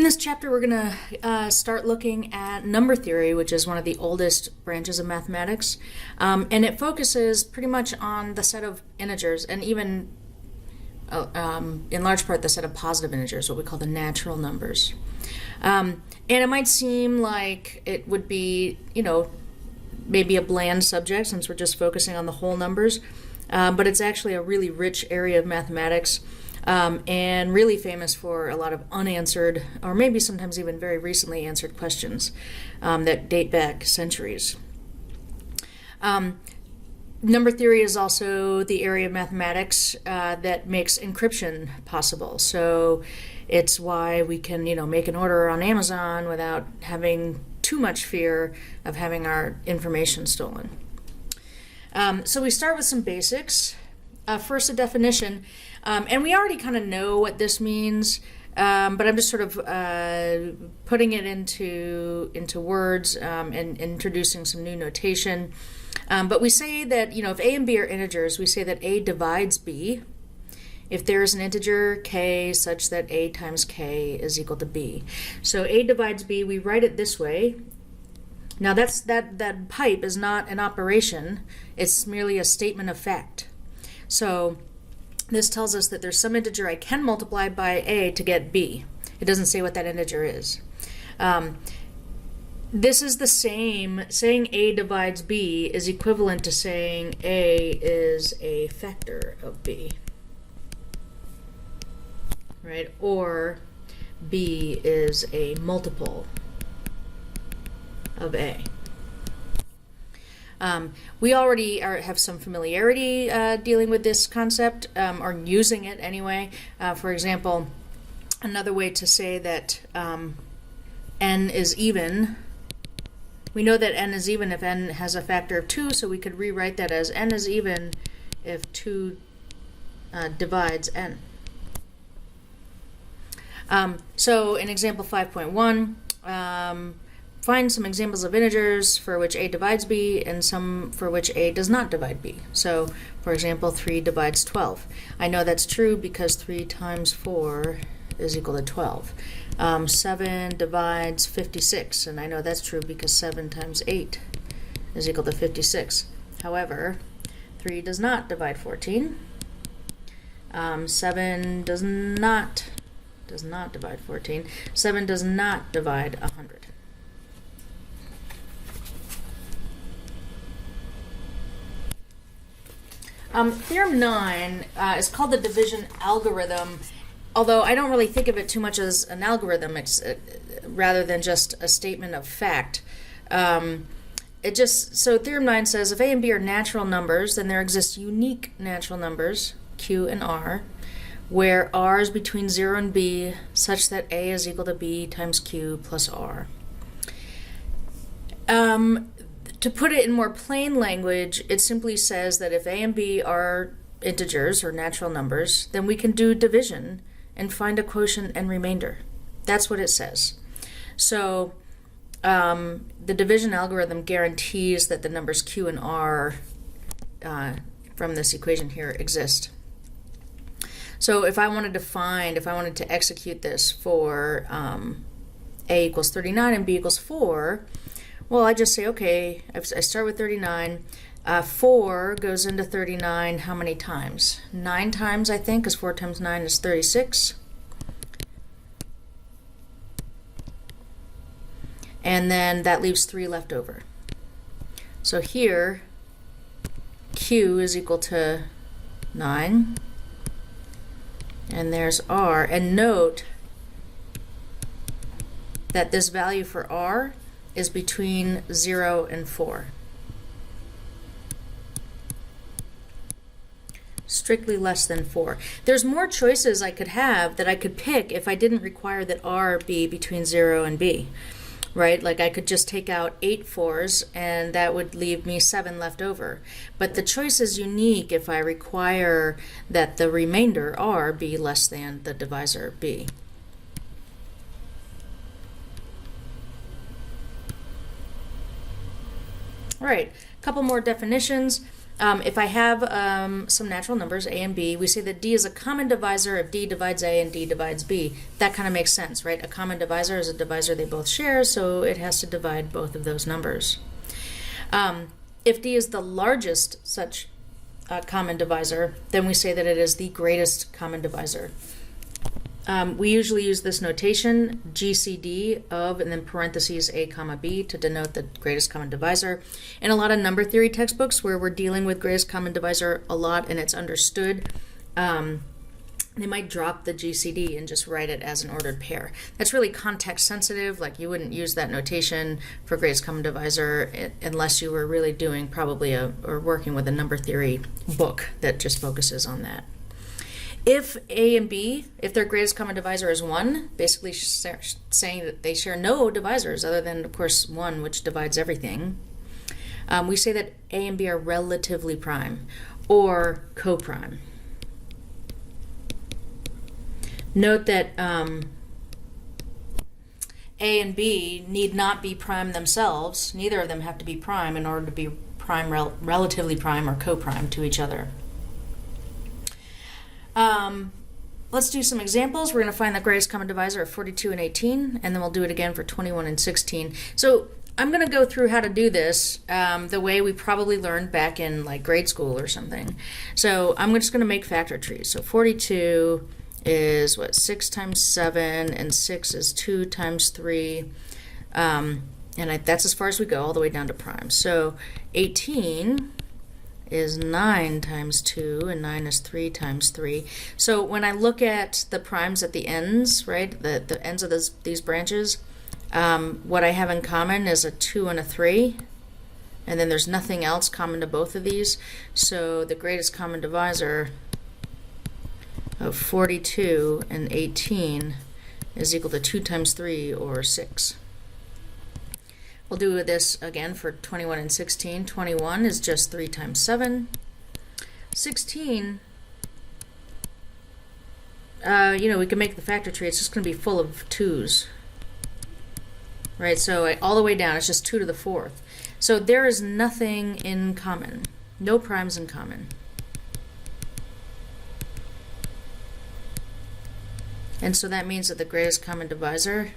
this chapter, we're going to start looking at number theory, which is one of the oldest branches of mathematics. And it focuses pretty much on the set of integers, and even in large part the set of positive integers, what we call the natural numbers. And it might seem like it would be, maybe a bland subject since we're just focusing on the whole numbers. But it's actually a really rich area of mathematics. And really famous for a lot of unanswered, or maybe sometimes even very recently answered questions that date back centuries. Number theory is also the area of mathematics that makes encryption possible. So it's why we can, make an order on Amazon without having too much fear of having our information stolen. So we start with some basics. First, a definition. And we already kind of know what this means, but I'm just sort of putting it into words and introducing some new notation. But we say that, if A and B are integers, we say that A divides B if there is an integer k such that A times k is equal to B. So A divides B, we write it this way. Now that pipe is not an operation, it's merely a statement of fact. So this tells us that there's some integer I can multiply by A to get B. It doesn't say what that integer is. This is the same, saying A divides B is equivalent to saying A is a factor of B, right? Or B is a multiple of A. We already have some familiarity dealing with this concept, or using it anyway. For example, another way to say that n is even, we know that n is even if n has a factor of 2, so we could rewrite that as n is even if 2 divides n. So in example 5.1, find some examples of integers for which A divides B and some for which A does not divide B. So, for example, 3 divides 12. I know that's true because 3 times 4 is equal to 12. 7 divides 56, and I know that's true because 7 times 8 is equal to 56. However, 3 does not divide 14. 7 does not divide 14. 7 does not divide 100. Theorem 9 is called the division algorithm, although I don't really think of it too much as an algorithm, rather than just a statement of fact. So Theorem 9 says if A and B are natural numbers, then there exist unique natural numbers, Q and R, where R is between 0 and B, such that A is equal to B times Q plus R. To put it in more plain language, it simply says that if A and B are integers or natural numbers, then we can do division and find a quotient and remainder. That's what it says. So the division algorithm guarantees that the numbers Q and R from this equation here exist. So if I wanted to execute this for A equals 39 and B equals 4, well, I just say, okay, I start with 39. 4 goes into 39 how many times? 9 times, I think, because 4 times 9 is 36. And then that leaves 3 left over. So here, Q is equal to 9. And there's R. And note that this value for R is between 0 and 4. Strictly less than 4. There's more choices I could have that I could pick if I didn't require that R be between 0 and B, right? Like I could just take out 8 4s and that would leave me 7 left over. But the choice is unique if I require that the remainder R be less than the divisor B. All right, a couple more definitions. If I have some natural numbers, a and b, we say that d is a common divisor if d divides a and d divides b. That kind of makes sense, right? A common divisor is a divisor they both share, so it has to divide both of those numbers. If d is the largest such common divisor, then we say that it is the greatest common divisor. We usually use this notation, GCD of, and then parentheses a comma b, to denote the greatest common divisor. In a lot of number theory textbooks where we're dealing with greatest common divisor a lot and it's understood, they might drop the GCD and just write it as an ordered pair. That's really context sensitive. Like, you wouldn't use that notation for greatest common divisor unless you were really doing probably or working with a number theory book that just focuses on that. If a and b, if their greatest common divisor is 1, basically saying that they share no divisors other than, of course, 1, which divides everything, we say that a and b are relatively prime or coprime. Note that a and b need not be prime themselves. Neither of them have to be prime in order to be prime, relatively prime or coprime to each other. Let's do some examples. We're going to find the greatest common divisor of 42 and 18, and then we'll do it again for 21 and 16. So I'm going to go through how to do this the way we probably learned back in like grade school or something. So I'm just going to make factor trees. So 42 is what, 6 times 7, and 6 is 2 times 3. That's as far as we go, all the way down to prime. So 18 is 9 times 2, and 9 is 3 times 3. So when I look at the primes at the ends, right, the ends of these branches, what I have in common is a 2 and a 3, and then there's nothing else common to both of these. So the greatest common divisor of 42 and 18 is equal to 2 times 3, or 6. We'll do this again for 21 and 16. 21 is just 3 times 7. 16, we can make the factor tree. It's just going to be full of 2's. Right, so all the way down, it's just 2 to the 4th. So there is nothing in common. No primes in common. And so that means that the greatest common divisor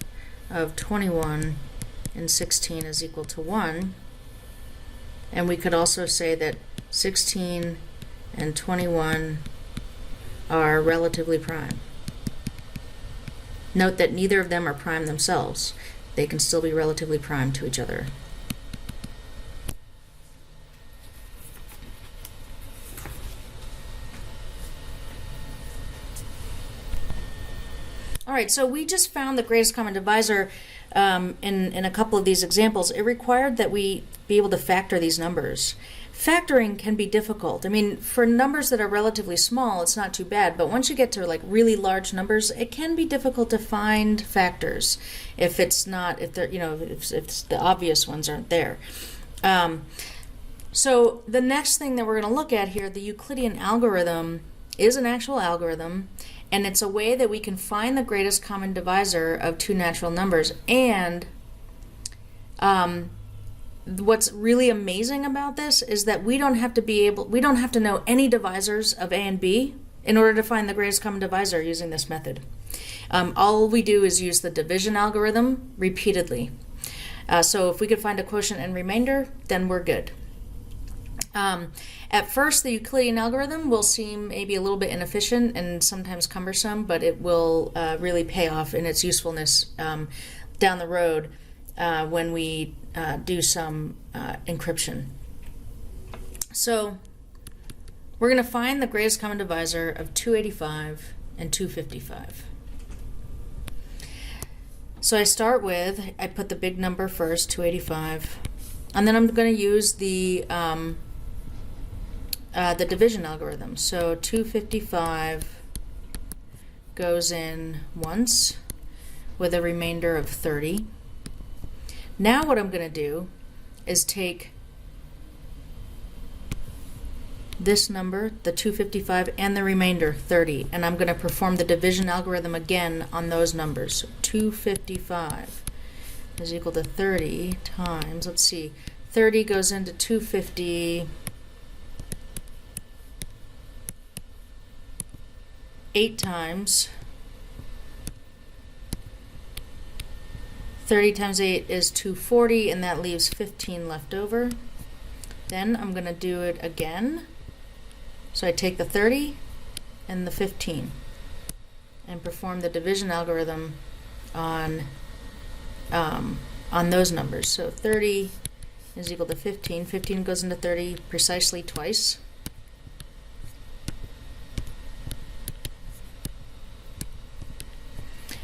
of 21 and 16 is equal to 1. And we could also say that 16 and 21 are relatively prime. Note that neither of them are prime themselves. They can still be relatively prime to each other. All right, so we just found the greatest common divisor in a couple of these examples. It required that we be able to factor these numbers. Factoring can be difficult. I mean, for numbers that are relatively small, it's not too bad, but once you get to like really large numbers, it can be difficult to find factors if the obvious ones aren't there. So the next thing that we're going to look at here, the Euclidean algorithm, is an actual algorithm, and it's a way that we can find the greatest common divisor of two natural numbers. And what's really amazing about this is that we don't have to know any divisors of A and B in order to find the greatest common divisor using this method. All we do is use the division algorithm repeatedly. So if we could find a quotient and remainder, then we're good. At first, the Euclidean algorithm will seem maybe a little bit inefficient and sometimes cumbersome, but it will really pay off in its usefulness down the road when we do some encryption. So we're going to find the greatest common divisor of 285 and 255. So I put the big number first, 285, and then I'm going to use the division algorithm. So 255 goes in once with a remainder of 30. Now what I'm going to do is take this number, the 255, and the remainder, 30, and I'm going to perform the division algorithm again on those numbers. So 255 is equal to 30 times, let's see, 30 goes into 250, 8 times 30 times 8 is 240, and that leaves 15 left over. Then I'm going to do it again. So I take the 30 and the 15 and perform the division algorithm on those numbers. So 30 is equal to 15. 15 goes into 30 precisely twice.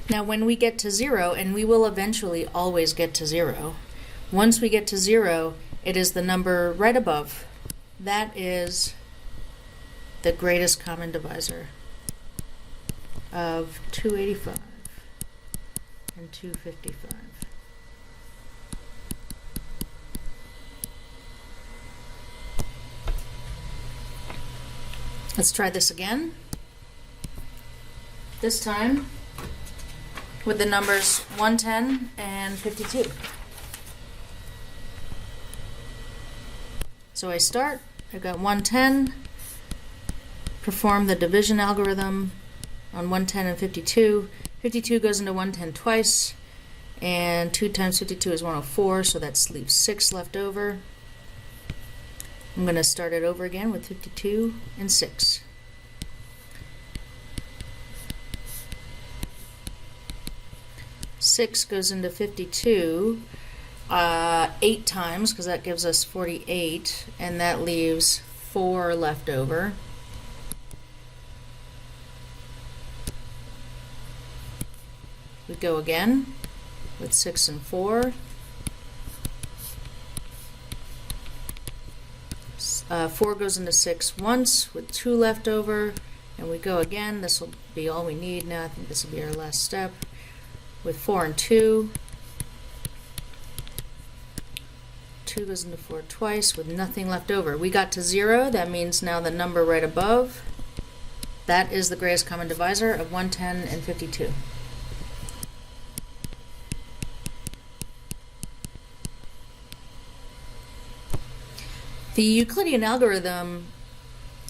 Now when we get to 0, and we will eventually always get to 0, once we get to 0, it is the number right above. That is the greatest common divisor of 285 and 255. Let's try this again. This time with the numbers 110 and 52. So I start, I've got 110, perform the division algorithm on 110 and 52. 52 goes into 110 twice, and 2 times 52 is 104, so that leaves 6 left over. I'm going to start it over again with 52 and 6. Six goes into 52 8 times, because that gives us 48, and that leaves 4 left over. We go again with 6 and 4. 4 goes into 6 once with 2 left over, and we go again. This will be all we need now. I think this will be our last step. With 4 and 2. 2 goes into 4 twice with nothing left over. We got to 0. That means now the number right above, that is the greatest common divisor of 110 and 52. The Euclidean algorithm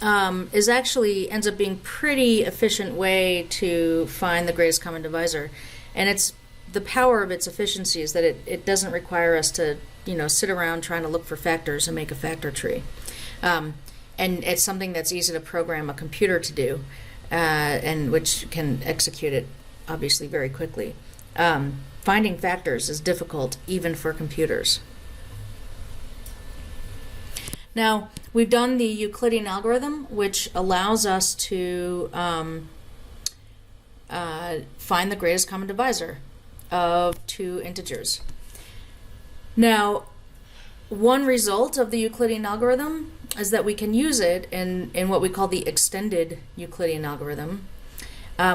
ends up being pretty efficient way to find the greatest common divisor. And it's the power of its efficiency is that it doesn't require us to, sit around trying to look for factors and make a factor tree. And it's something that's easy to program a computer to do, and which can execute it obviously very quickly. Finding factors is difficult even for computers. Now, we've done the Euclidean algorithm, which allows us to find the greatest common divisor of 2 integers. Now, one result of the Euclidean algorithm is that we can use it in what we call the extended Euclidean algorithm.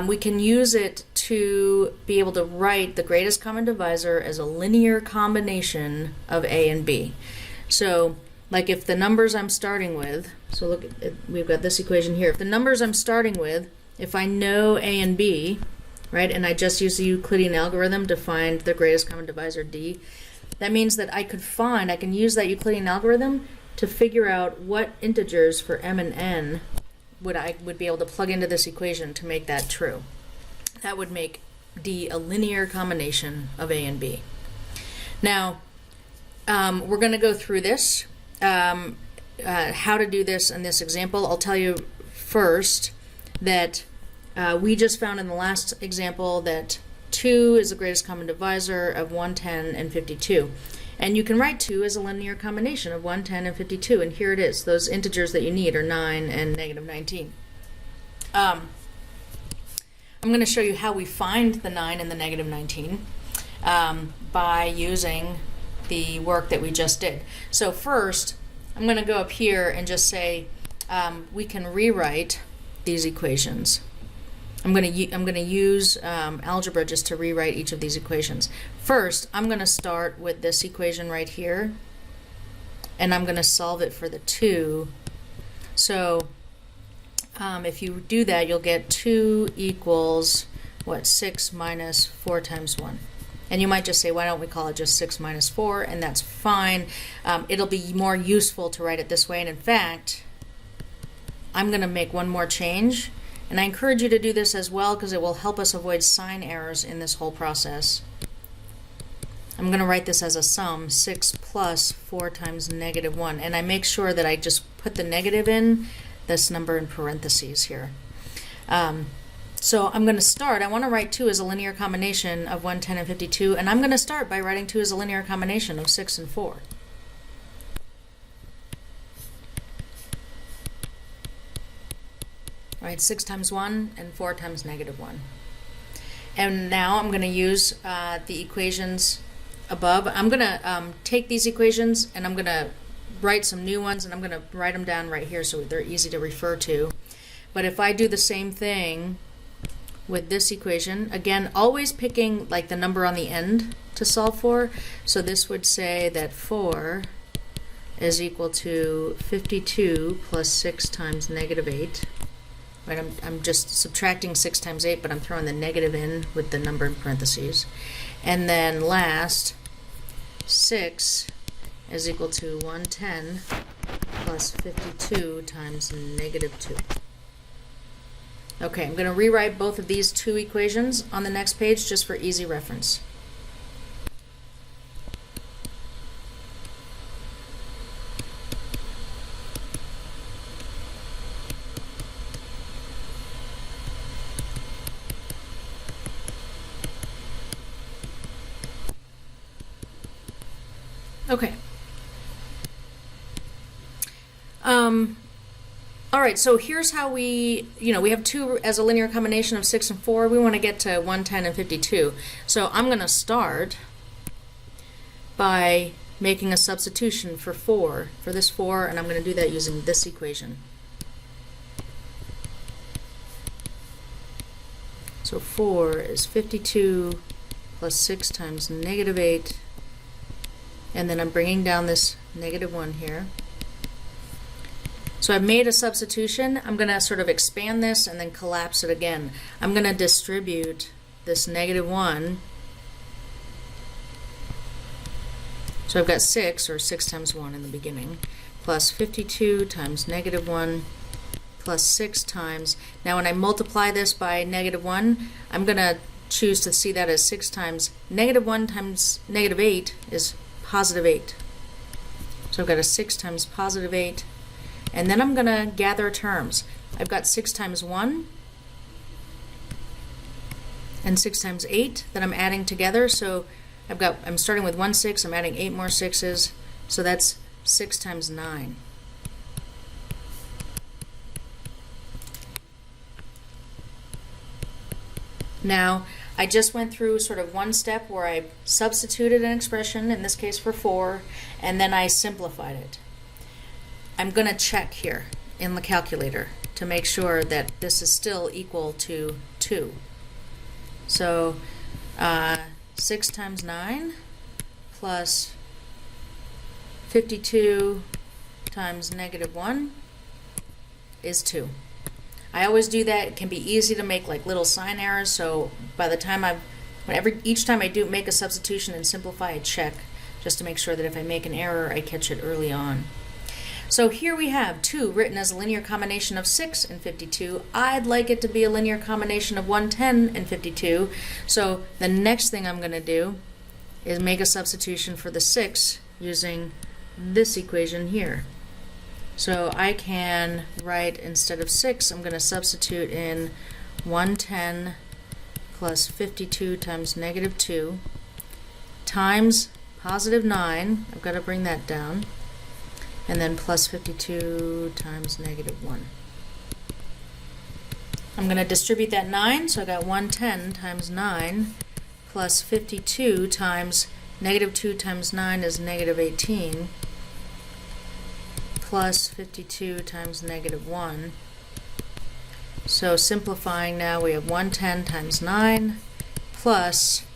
We can use it to be able to write the greatest common divisor as a linear combination of A and B. So, like if the numbers I'm starting with, so look, we've got this equation here. If the numbers I'm starting with, if I know A and B, right, and I just use the Euclidean algorithm to find the greatest common divisor D, that means that I can use that Euclidean algorithm to figure out what integers for M and N would be able to plug into this equation to make that true. That would make D a linear combination of A and B. Now, we're going to go through this. How to do this in this example. I'll tell you first that we just found in the last example that 2 is the greatest common divisor of 110 and 52. And you can write 2 as a linear combination of 110 and 52, and here it is. Those integers that you need are 9 and negative 19. I'm going to show you how we find the 9 and the negative 19 by using the work that we just did. So first, I'm going to go up here and just say we can rewrite these equations. I'm going to use algebra just to rewrite each of these equations. First, I'm going to start with this equation right here, and I'm going to solve it for the 2. So if you do that, you'll get 2 equals, 6 minus 4 times 1. And you might just say, why don't we call it just 6 minus 4? And that's fine. It'll be more useful to write it this way. And in fact, I'm going to make one more change. And I encourage you to do this as well because it will help us avoid sign errors in this whole process. I'm going to write this as a sum, 6 plus 4 times negative 1. And I make sure that I just put the negative in this number in parentheses here. So I'm going to start. I want to write 2 as a linear combination of 1, 10, and 52. And I'm going to start by writing 2 as a linear combination of 6 and 4. Right, 6 times 1 and 4 times negative 1. And now I'm going to use the equations above. I'm going to take these equations and I'm going to write some new ones, and I'm going to write them down right here so they're easy to refer to. But if I do the same thing with this equation, again, always picking like the number on the end to solve for. So this would say that 4 is equal to 52 plus 6 times negative 8. Right, I'm just subtracting 6 times 8, but I'm throwing the negative in with the number in parentheses. And then last, 6 is equal to 110 plus 52 times negative 2. Okay, I'm going to rewrite both of these two equations on the next page just for easy reference. Okay. All right, so here's how we have 2 as a linear combination of 6 and 4. We want to get to 110 and 52. So I'm going to start by making a substitution for this 4, and I'm going to do that using this equation. So 4 is 52 plus 6 times negative 8. And then I'm bringing down this negative 1 here. So I've made a substitution. I'm going to sort of expand this and then collapse it again. I'm going to distribute this negative 1. So I've got 6, or 6 times 1 in the beginning, plus 52 times negative 1 plus 6 times. Now when I multiply this by negative 1, I'm going to choose to see that as 6 times negative 1 times negative 8 is positive 8. So I've got a 6 times positive 8. And then I'm going to gather terms. I've got 6 times 1 and 6 times 8 that I'm adding together. So I'm starting with 1 6, I'm adding 8 more 6s. So that's 6 times 9. Now, I just went through sort of one step where I substituted an expression, in this case for 4, and then I simplified it. I'm going to check here in the calculator to make sure that this is still equal to 2. So 6 times 9 plus 52 times negative 1 is 2. I always do that. It can be easy to make like little sign errors, so by the time each time I do make a substitution and simplify, I check just to make sure that if I make an error, I catch it early on. So here we have 2 written as a linear combination of 6 and 52. I'd like it to be a linear combination of 110 and 52. So the next thing I'm going to do is make a substitution for the 6 using this equation here. So I can write, instead of 6, I'm going to substitute in 110 plus 52 times negative 2 times positive 9. I've got to bring that down. And then plus 52 times negative 1. I'm going to distribute that 9, so I got 110 times 9 plus 52 times negative 2 times 9 is negative 18 plus 52 times negative 1. So simplifying now, we have 110 times 9 plus,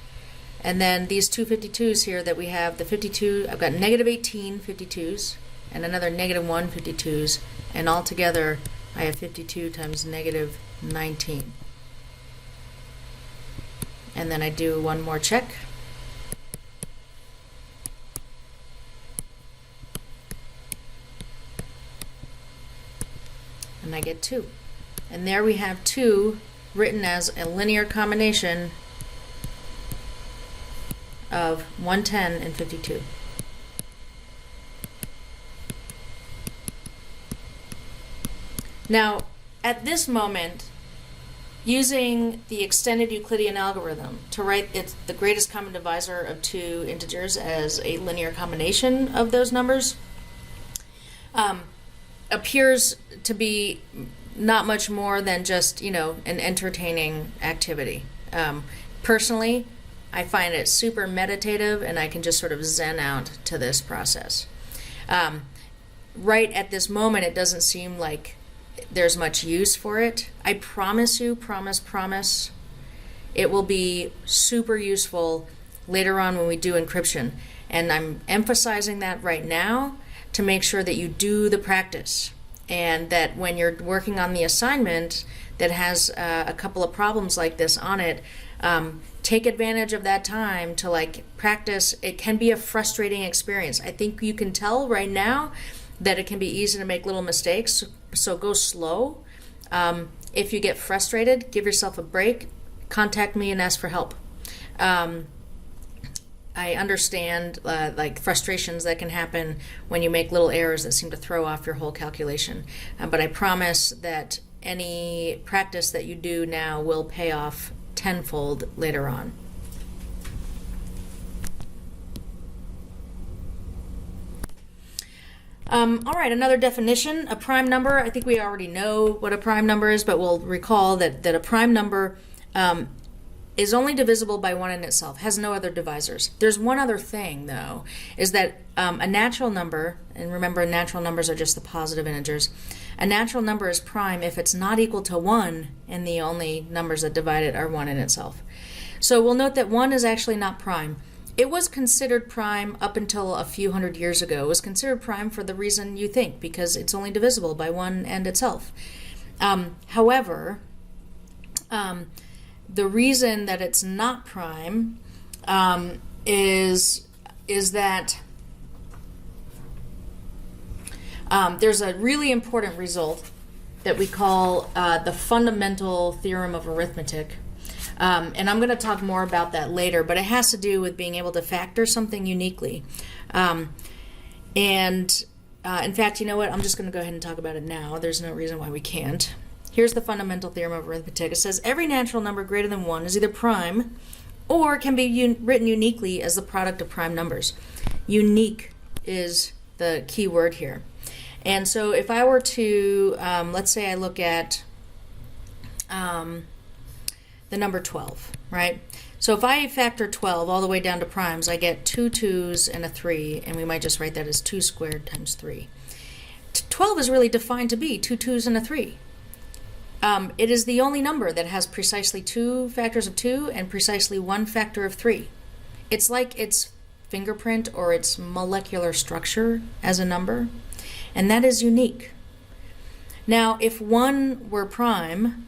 and then these two 52s here that we have, the 52, I've got negative 18 52s, and another negative 1 52s, and altogether I have 52 times negative 19. And then I do one more check. And I get 2. And there we have 2 written as a linear combination of 110 and 52. Now, at this moment, using the extended Euclidean algorithm to write the greatest common divisor of 2 integers as a linear combination of those numbers appears to be not much more than just, an entertaining activity. Personally, I find it super meditative, and I can just sort of zen out to this process. Right at this moment, it doesn't seem like there's much use for it. I promise you, promise, it will be super useful later on when we do encryption. And I'm emphasizing that right now to make sure that you do the practice, and that when you're working on the assignment that has a couple of problems like this on it, take advantage of that time to practice. It can be a frustrating experience. I think you can tell right now that it can be easy to make little mistakes, so go slow. If you get frustrated, give yourself a break, contact me and ask for help. I understand frustrations that can happen when you make little errors that seem to throw off your whole calculation. But I promise that any practice that you do now will pay off tenfold later on. All right, another definition, a prime number. I think we already know what a prime number is, but we'll recall that a prime number is only divisible by 1 in itself, has no other divisors. There's one other thing, though, is that a natural number, and remember natural numbers are just the positive integers, a natural number is prime if it's not equal to 1 and the only numbers that divide it are 1 in itself. So we'll note that 1 is actually not prime. It was considered prime up until a few hundred years ago. It was considered prime for the reason you think, because it's only divisible by 1 and itself. However, the reason that it's not prime is that there's a really important result that we call the fundamental theorem of arithmetic. And I'm going to talk more about that later, but it has to do with being able to factor something uniquely. In fact, you know what? I'm just going to go ahead and talk about it now. There's no reason why we can't. Here's the fundamental theorem of arithmetic. It says every natural number greater than 1 is either prime or can be written uniquely as the product of prime numbers. Unique is the key word here. And so if I were to, let's say I look at the number 12, right? So if I factor 12 all the way down to primes, I get 2 2's and a 3, and we might just write that as 2 squared times 3. 12 is really defined to be 2 2's and a 3. It is the only number that has precisely 2 factors of 2 and precisely 1 factor of 3. It's like its fingerprint or its molecular structure as a number, and that is unique. Now, if 1 were prime,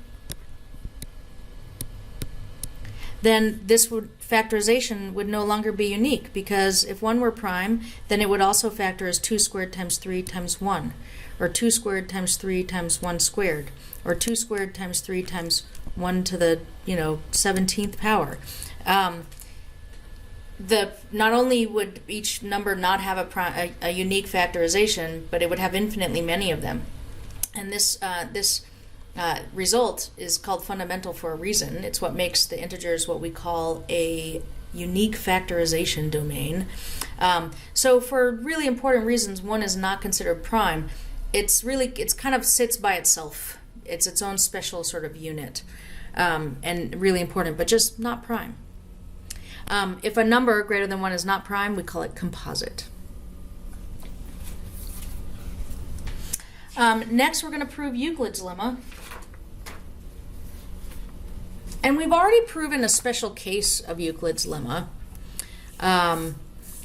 then this factorization would no longer be unique, because if 1 were prime, then it would also factor as 2 squared times 3 times 1, or 2 squared times 3 times 1 squared, or 2 squared times 3 times 1 to the 17th power. Not only would each number not have a unique factorization, but it would have infinitely many of them. And this result is called fundamental for a reason. It's what makes the integers what we call a unique factorization domain. So for really important reasons, 1 is not considered prime. It's kind of sits by itself. It's its own special sort of unit, and really important, but just not prime. If a number greater than 1 is not prime, we call it composite. Next, we're going to prove Euclid's Lemma. And we've already proven a special case of Euclid's Lemma.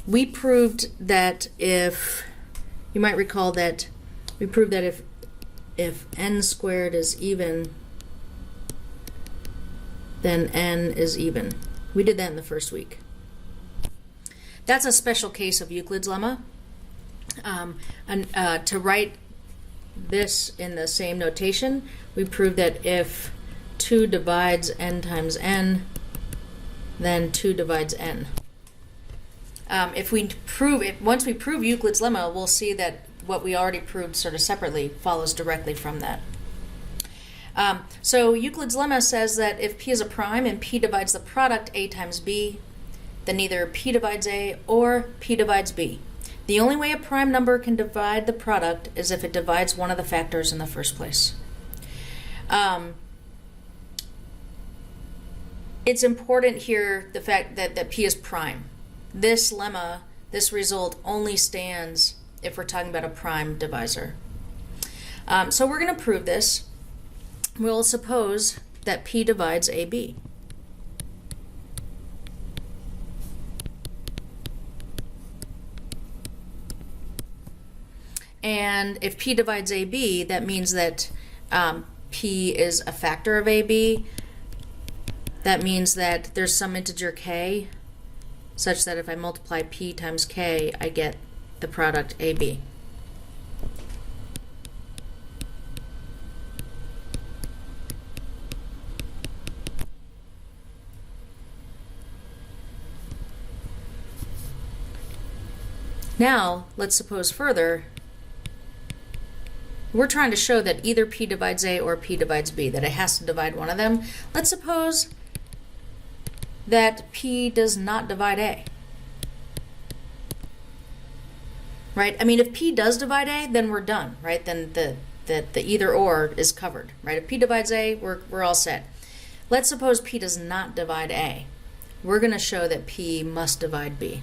We proved that if, you might recall that we proved that if n squared is even, then n is even. We did that in the first week. That's a special case of Euclid's Lemma. To write this in the same notation, we prove that if 2 divides n times n, then 2 divides n. If we prove it, once we prove Euclid's lemma, we'll see that what we already proved sort of separately follows directly from that. So Euclid's lemma says that if p is a prime and p divides the product a times b, then either p divides a or p divides b. The only way a prime number can divide the product is if it divides one of the factors in the first place. It's important here, the fact that p is prime. This lemma, this result, only stands if we're talking about a prime divisor. So we're going to prove this. We'll suppose that p divides ab. And if p divides ab, that means that p is a factor of ab. That means that there's some integer k, such that if I multiply p times k, I get the product ab. Now, let's suppose further, we're trying to show that either p divides a or p divides b, that it has to divide one of them. Let's suppose that p does not divide a. Right? I mean, if p does divide a, then we're done, right? Then the either or is covered, right? If p divides a, we're all set. Let's suppose p does not divide a. We're going to show that p must divide b.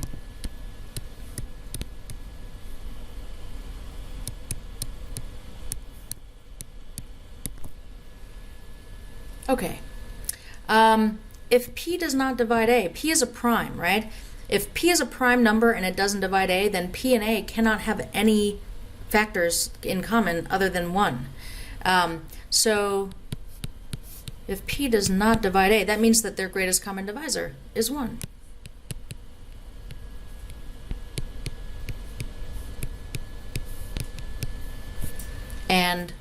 Okay. If p does not divide a, p is a prime, right? If p is a prime number and it doesn't divide a, then p and a cannot have any factors in common other than 1. So if p does not divide a, that means that their greatest common divisor is 1. And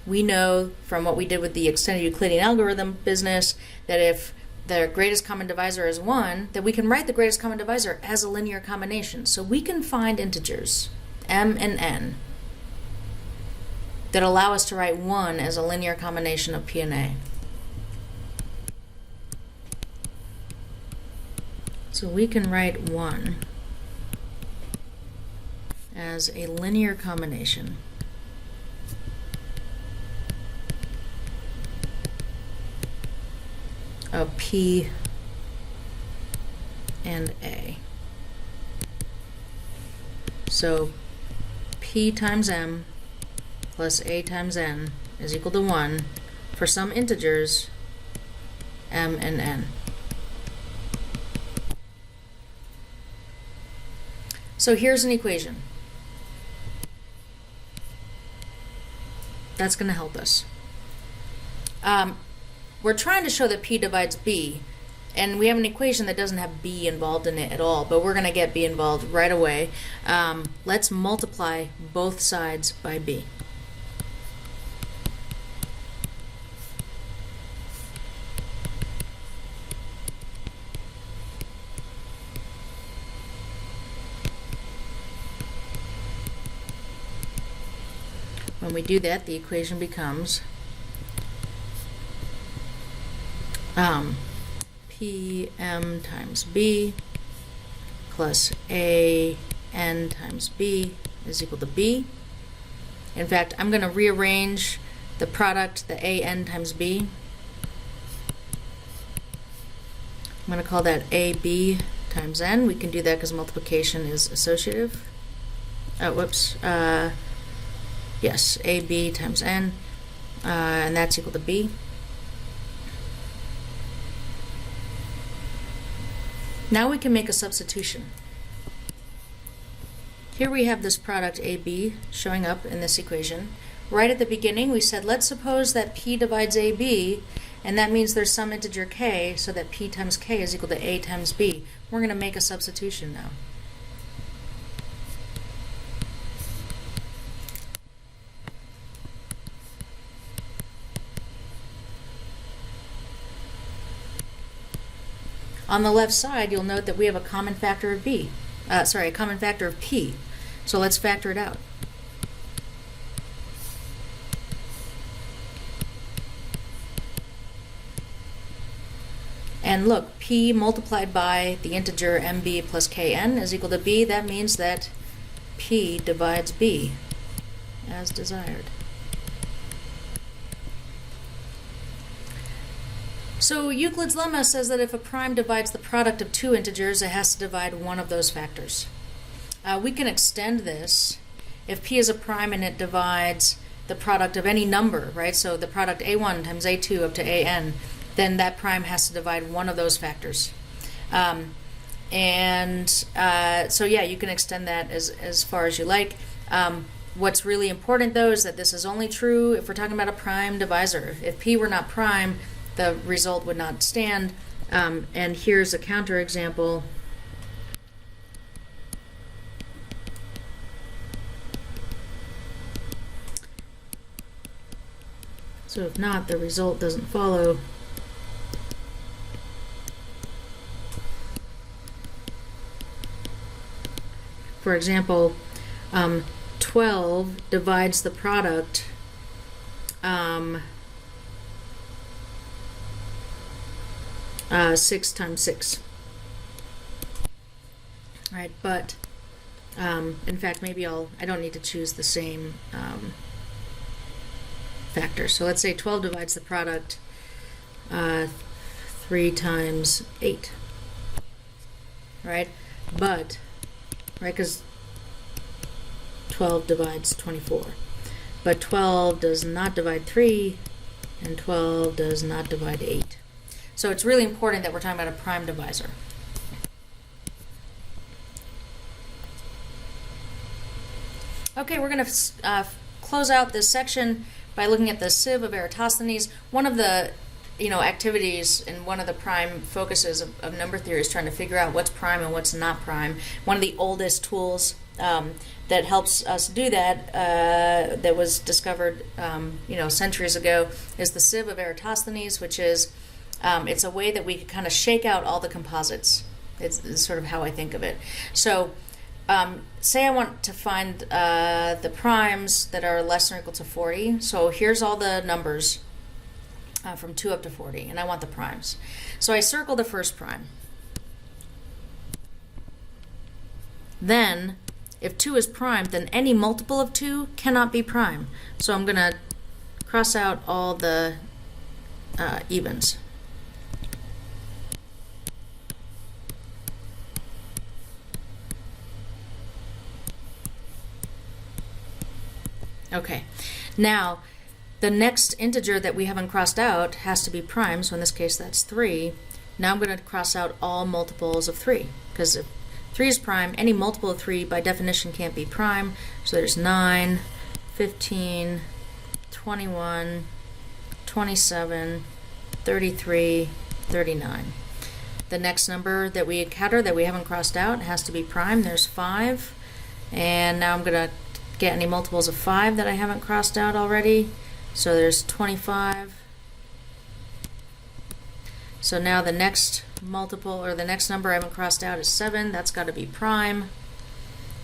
we know from what we did with the extended Euclidean algorithm business that if the greatest common divisor is 1, that we can write the greatest common divisor as a linear combination. So we can find integers, m and n, that allow us to write 1 as a linear combination of p and a. So we can write 1 as a linear combination of p and a. So p times m plus a times n is equal to 1 for some integers m and n. So here's an equation that's going to help us. We're trying to show that p divides b, and we have an equation that doesn't have b involved in it at all, but we're going to get b involved right away. Let's multiply both sides by b. When we do that, the equation becomes pm times b plus a n times b is equal to b. In fact, I'm going to rearrange the product, the a n times b. I'm going to call that ab times n. We can do that because multiplication is associative. Oh, whoops. Yes, ab times n, and that's equal to b. Now we can make a substitution. Here we have this product AB showing up in this equation. Right at the beginning we said, let's suppose that p divides AB, and that means there's some integer k, so that p times k is equal to a times b. We're going to make a substitution now. On the left side, you'll note that we have a common factor of b. A common factor of p. So let's factor it out. And look, p multiplied by the integer mb plus kn is equal to b. That means that p divides b as desired. So Euclid's lemma says that if a prime divides the product of two integers, it has to divide one of those factors. We can extend this. If p is a prime and it divides the product of any number, right? So the product a1 times a2 up to an, then that prime has to divide one of those factors. So yeah, you can extend that as far as you like. What's really important, though, is that this is only true if we're talking about a prime divisor. If p were not prime, the result would not stand. And here's a counterexample. So if not, the result doesn't follow. For example, 12 divides the product 6 times 6. All right, but in fact, maybe I don't need to choose the same factor. So let's say 12 divides the product 3 times 8. Right? But, right, because 12 divides 24. But 12 does not divide 3, and 12 does not divide 8. So it's really important that we're talking about a prime divisor. Okay, we're going to close out this section by looking at the Sieve of Eratosthenes. One of the activities and one of the prime focuses of number theory is trying to figure out what's prime and what's not prime. One of the oldest tools that helps us do that, that was discovered centuries ago, is the Sieve of Eratosthenes, which is it's a way that we can kind of shake out all the composites. It's sort of how I think of it. So say I want to find the primes that are less than or equal to 40. So here's all the numbers from 2 up to 40, and I want the primes. So I circle the first prime. Then, if 2 is prime, then any multiple of 2 cannot be prime. So I'm going to cross out all the evens. Okay, now the next integer that we haven't crossed out has to be prime, so in this case that's 3. Now I'm going to cross out all multiples of 3, because if 3 is prime, any multiple of 3 by definition can't be prime. So there's 9, 15, 21, 27, 33, 39. The next number that we encounter that we haven't crossed out has to be prime. There's 5. And now I'm going to get any multiples of 5 that I haven't crossed out already. So there's 25. So now the next multiple, or the next number I haven't crossed out, is 7. That's got to be prime.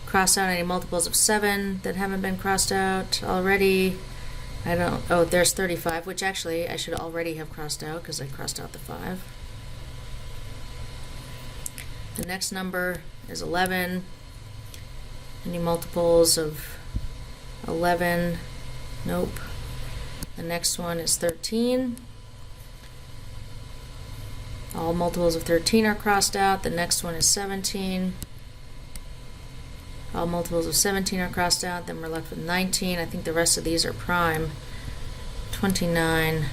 Cross out any multiples of 7 that haven't been crossed out already. There's 35, which actually I should already have crossed out because I crossed out the 5. The next number is 11. Any multiples of 11? Nope. The next one is 13. All multiples of 13 are crossed out. The next one is 17. All multiples of 17 are crossed out. Then we're left with 19. I think the rest of these are prime. 29,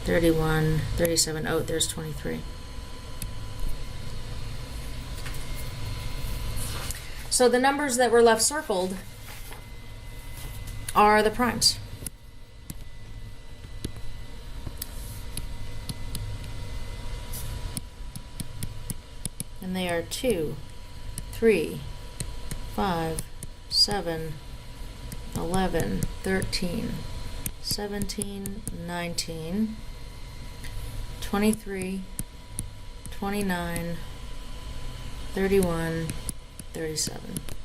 31, 37. Oh, there's 23. So the numbers that were left circled are the primes. And they are 2, 3, 5, 7, 11, 13, 17, 19, 23, 29, 31, 37.